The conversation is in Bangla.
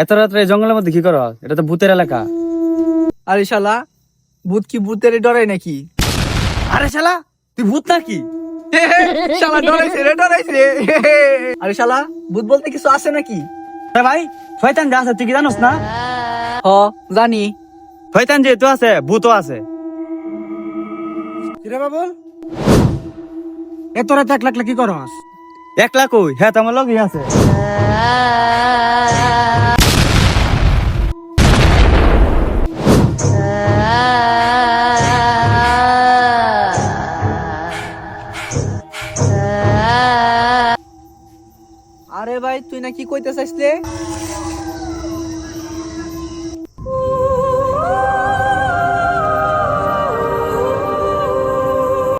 এত রাত্রে জঙ্গলের মধ্যে কি করো? এটা তো ভূতের এলাকা। আরে শালা, ভূত কি ভূতের ডরাই নাকি? আরে শালা, তুই ভূত নাকি? শালা ডরাইছে রে। আরে শালা, ভূত বলতে কিছু আছে নাকি? ভাই, শয়তান যে আছে তুই কি জানোস না? হ, জানি। শয়তান যেহেতু আছে, ভূতও আছে। কিরে বাবুল, এত রাতে একলা একলা কি করস? একলা কই? হ্যাঁ, তো আমার লগই আছে। আরে ভাই, তুই না কি কইতে চাইছিলে?